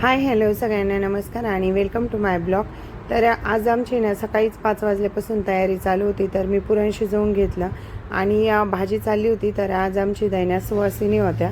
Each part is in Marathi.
हाय हॅलो सगळ्यांना नमस्कार आणि वेलकम टू माय ब्लॉग। तर आज आमची ना सकाळीच 5 वाजल्यापासून तयारी चालू होती। तर मी पुरण शिजवून घेतलं आणि भाजी चालली होती। तर आज आमची दैना सुवासिनी होत्या।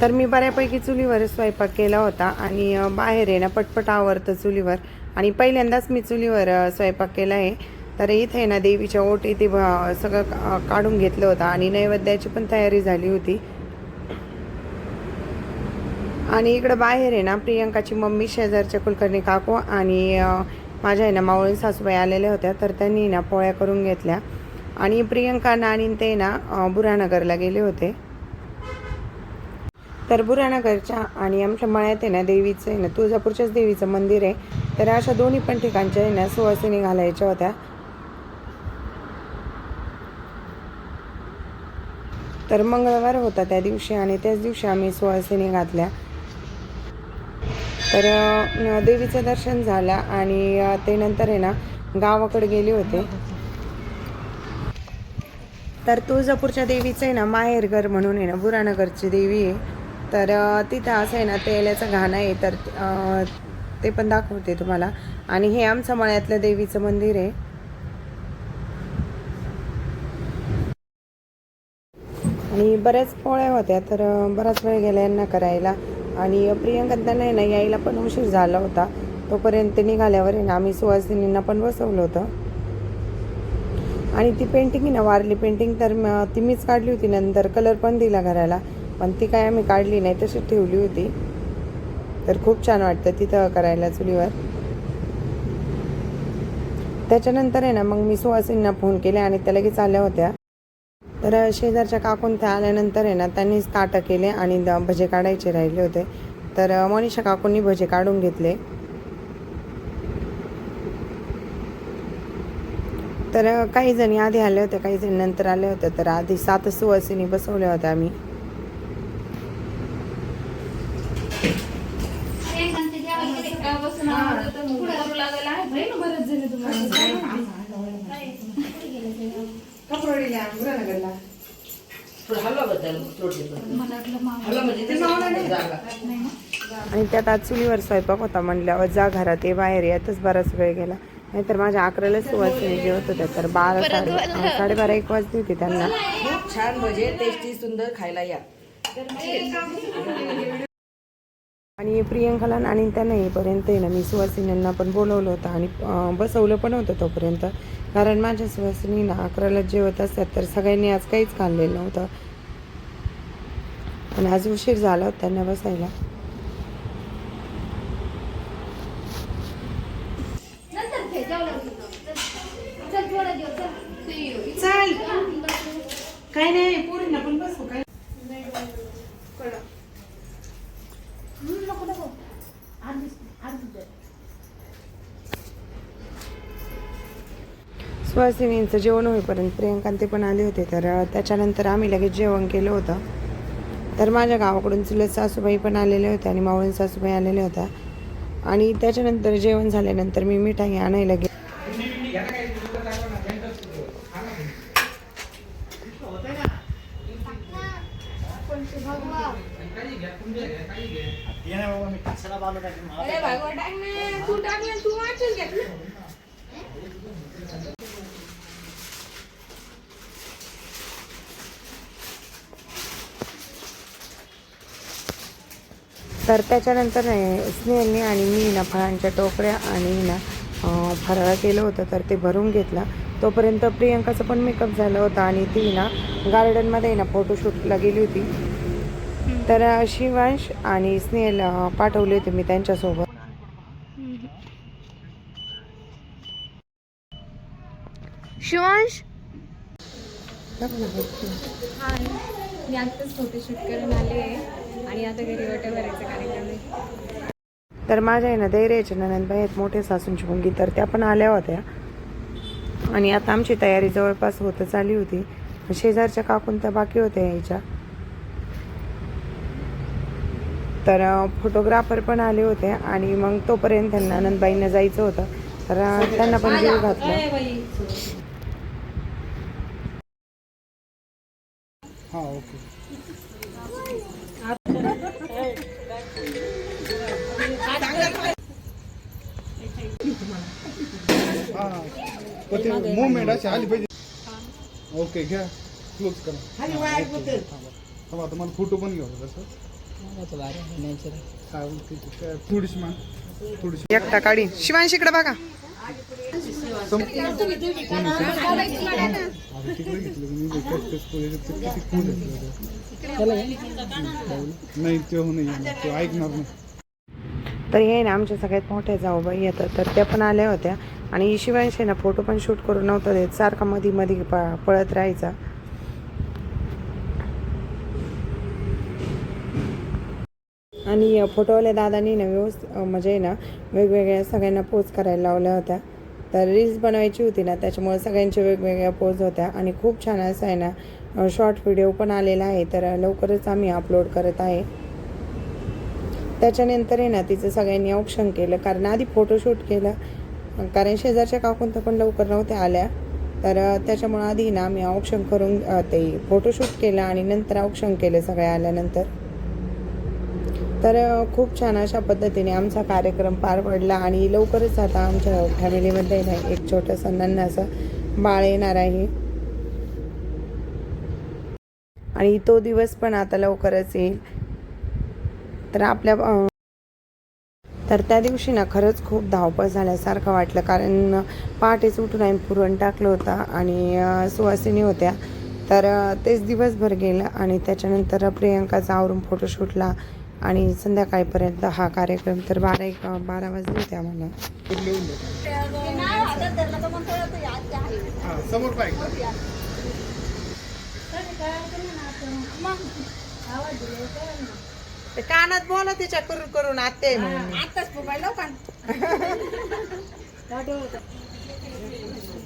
तर मी बऱ्यापैकी चुलीवर स्वयंपाक केला होता आणि बाहेर आहे ना पटपट आवरतं चुलीवर आणि पहिल्यांदाच मी चुलीवर स्वयंपाक केला आहे। तर इथे ना देवीच्या ओटी ते सगळं काढून घेतलं होतं आणि नैवेद्याची पण तयारी झाली होती। आणि इकडं बाहेर आहे ना प्रियंकाची मम्मी, शेजारच्या कुलकर्णी काकू आणि माझ्या आहे ना मावळी सासूबाई आलेल्या होत्या। तर त्यांनी ना पोळ्या करून घेतल्या आणि प्रियंका आणि ते ना बुरानगरला गेले होते। तर बुरानगरच्या आणि आमच्या मळ्यात आहे ना देवीचं आहे ना तुळजापूरच्याच देवीचं मंदिर आहे। तर अशा दोन्ही पण ठिकाणच्या आहे ना सुवासिनी घालायच्या होत्या। तर मंगळवार होता त्या दिवशी आणि त्याच दिवशी आम्ही सुवासिनी घातल्या। तर देवीचं दर्शन झालं आणि ते नंतर आहे ना गावाकडे गेले होते। तर तुळजापूरच्या देवीचं आहे ना माहेरघर म्हणून आहे ना बुरानगरची देवी आहे। तर तिथं असं आहे ना तेलाचं घाणं आहे। तर ते पण दाखवते तुम्हाला। आणि हे आमचं मळ्यातलं देवीचं मंदिर आहे। आणि बऱ्याच पोळ्या होत्या। तर बराच वेळ गेला यांना करायला आणि प्रियंकांना आहे ना यायला पण उशीर झाला होता। तोपर्यंत निघाल्यावर आहे ना आम्ही सुवासिनींना पण बसवलं होतं। आणि ती पेंटिंग आहे ना वारली पेंटिंग तर ती मीच काढली होती। नंतर कलर पण दिला घराला, पण ती काय आम्ही काढली नाही, तशीच ठेवली होती। तर खूप छान वाटतं तिथं करायला चुलीवर। त्याच्यानंतर आहे ना मग मी सुवासिनींना फोन केले आणि त्या लगेच आल्या होत्या। तर शेजारच्या काकून त्या आल्यानंतर आहे ना त्यांनीच ताटं केले आणि भजे काढायचे राहिले होते। तर मनीषा काकूंनी भजे काढून घेतले। तर काही जणी आधी आल्या होत्या, काही जणी नंतर आल्या होत्या। तर आधी 7 सुवासिनी बसवल्या होत्या आम्ही। आणि त्यात आज चुलीवर स्वयंपाक होता म्हणल्यावर जा घरात ये बाहेर यातच बराच वेळ गेला। नाहीतर माझ्या 11ला सुवासिनी जेवत होत्या। तर 12-12:30-1 वाजली होती त्यांना। खूप छान भजे, टेस्टी, सुंदर, खायला या। आणि प्रियंकाला आणि त्यांना येईपर्यंत आहे ना मी सुवासिनींना पण बोलवलं होतं आणि बसवलं पण होतं तोपर्यंत। कारण माझ्या सुवासिनी ना 11ला जेवत असतात। तर सगळ्यांनी आज काहीच खाल्लेलं नव्हतं आणि आज उशीर झाला होता त्यांना बसायला। चल काय नाही पोरींना पण बसू काय सुवासिनींचं जेवण होईपर्यंत प्रियंका ते पण आले होते। तर त्याच्यानंतर आम्ही लगेच जेवण केलं होतं। तर माझ्या गावाकडून चुलत सासूबाई पण आलेल्या होत्या आणि मावळी सासूबाई आलेल्या होत्या। आणि त्याच्यानंतर जेवण झाल्यानंतर मी मिठाई आणायला गेले। तर त्याच्यानंतर स्नेहलने आणि मी ना फळांच्या टोकऱ्या आणि ना फराळ केलं होतं। तर ते भरून घेतला। तोपर्यंत प्रियंकाचं पण मेकअप झालं होता आणि ती ना गार्डनमध्ये ना फोटोशूटला गेली होती। तर शिवांश आणि स्नेहल पाठवले होते मी त्यांच्यासोबत। शिवांश हाय, मी आत्ताच फोटोशूट करून आले आहे आणि आता घरी वाटा भरायचा कार्यक्रम आहे। तर माझ्या आहे ना धैर्याच्या ननंदबाई आहेत मोठे सासूंची मुलगी, तर त्या पण आल्या होत्या आणि आता आमची तयारी जवळपास होतच आली होती। शेजारच्या काकून त्या बाकी होत्या यायच्या। तर फोटोग्राफर पण आले होते आणि मग तोपर्यंत त्यांना नंदबाईंना जायचं होतं। तर त्यांना पण जीव घातला। हां ओके। पण ते मुवमेंट अशी आली पाहिजे. ओके घ्या क्लोज करा. थांबा आता मला फोटो पण घेऊ तसं. थोडीशी मान थोडीशी एकटा काढी. शिवांश इकडे बघा. तिकडे घेतलं मी किती कूल नाही ते हो नाही ते ऐकणार नाही. तर हे ना आमच्या सगळ्यात मोठ्या जाऊबाई येतात तर त्या पण आल्या होत्या आणि शिवांशी ना फोटो पण शूट करून नव्हता देत. सारखा मध्ये मध्ये पळत राहायचा. आणि फोटोवाल्या दादांनी ना व्यवस्थित म्हणजे ना वेगवेगळ्या सगळ्यांना पोज करायला लावल्या होत्या. तर रील्स बनवायची होती ना त्याच्यामुळे सगळ्यांच्या वेगवेगळ्या पोज होत्या आणि खूप छान असं आहे ना शॉर्ट व्हिडिओ पण आलेला आहे. तर लवकरच आम्ही अपलोड करत आहे. त्याच्यानंतर आहे ना तिचं सगळ्यांनी औक्षण केलं कारण आधी फोटोशूट केलं कारण शेजारच्या काकूंत पण लवकर नव्हत्या आल्या. तर त्याच्यामुळे आधी ना आम्ही औक्षण करून ते फोटोशूट केलं आणि नंतर औक्षण केलं सगळ्या आल्यानंतर. तर खूप छान अशा पद्धतीने आमचा कार्यक्रम पार पडला आणि लवकरच आता आमच्या फॅमिलीमध्ये ना एक छोटंसं नन्हाचं बाळ येणार आहे आणि तो दिवस पण आता लवकरच येईल. तर त्या दिवशी ना खरंच खूप धावपळ झाल्यासारखं वाटलं कारण पहाटेच उठून आम्ही पुरण टाकलं होतं आणि सुवासिनी होत्या. तर तेच दिवसभर गेलं आणि त्याच्यानंतर प्रियंकाचा आवरून फोटोशूटला आणि संध्याकाळपर्यंत हा कार्यक्रम. तर 12 वाजले होते आम्हाला. समोर कानात बोला तिच्या करून आते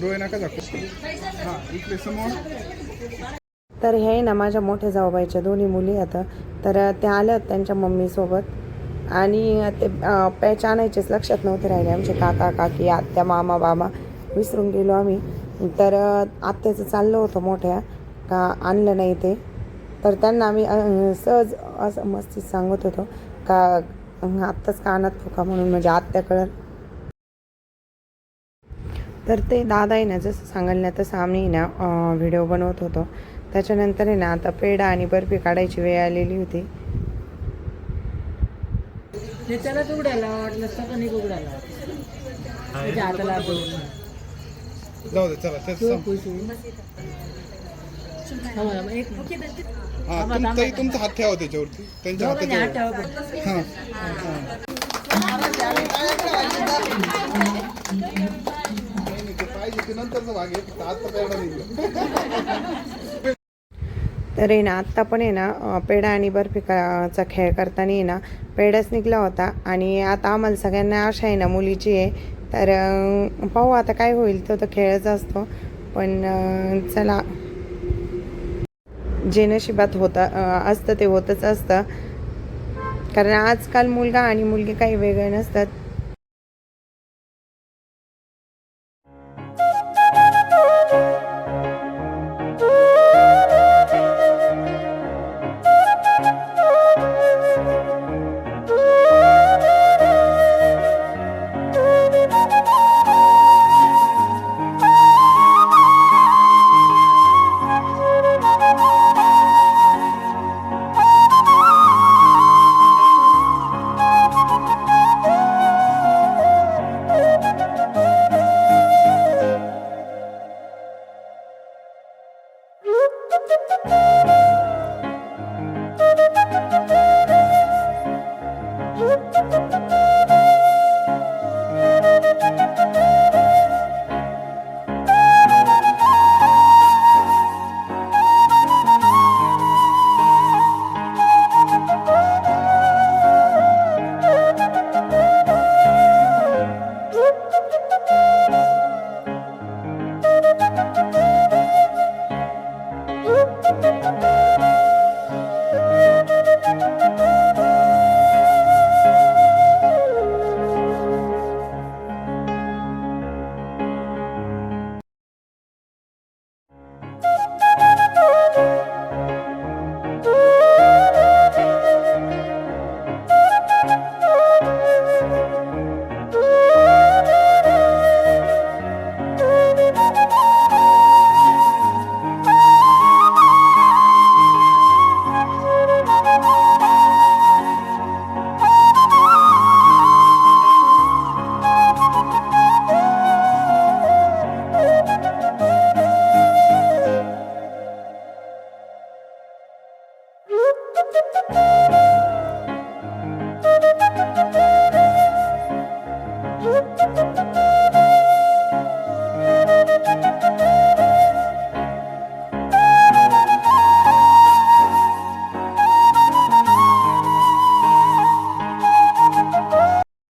डोळे नका दाखवू. हा इकडे समोर. तर हे ना माझ्या मोठ्या जाऊबाईच्या दोन्ही मुली आता तर त्या आल्या त्यांच्या मम्मीसोबत आणि ते पॅच आणायचेच लक्षात नव्हते राहिले आमचे काका काकी आत्या मामा बाबा विसरून गेलो आम्ही. तर आत्याचं चाललं होतं मोठ्या का आणलं नाही ते. तर त्यांना आम्ही सहज असं मस्तीत सांगत होतो का आत्ताच कानात फुका म्हणून म्हणजे आत्याकडं. तर ते दादा आहे ना जसं सांगाल ना तसं आम्ही ना व्हिडिओ बनवत होतो. त्याच्यानंतर आहे ना आता पेढा आणि बर्फी काढायची वेळ आलेली होती. त्यालाच उघडायला वाटलं सगळं उघडायला हाताला जाऊ दे चला तेच तुमचा हात ठेवा त्याच्यावरती त्यांच्या पाहिजे ते नंतरचा भाग आहे आता नाही. तर आहे ना आत्ता पण आहे ना पेढा आणि बर्फीचा खेळ करताना आहे ना पेढाच निघला होता आणि आता आम्हाला सगळ्यांना आशा आहे ना मुलीची आहे. तर पाहू आता काय होईल तो तर खेळच असतो पण चला जे नशिबात असतं ते होतच असतं कारण आजकाल मुलगा आणि मुलगी काही वेगळे नसतात.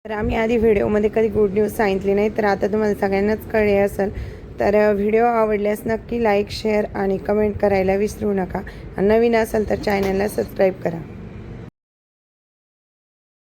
तर आम्ही आधी व्हिडिओमध्ये कधी गुड न्यूज सांगितली नाही, तर आता तुम्हाला सगळ्यांनाच कळले असेल. तर व्हिडिओ आवडल्यास नक्की लाईक, शेअर आणि कमेंट करायला विसरू नका. नवीन असेल तर चॅनलला सबस्क्राईब करा.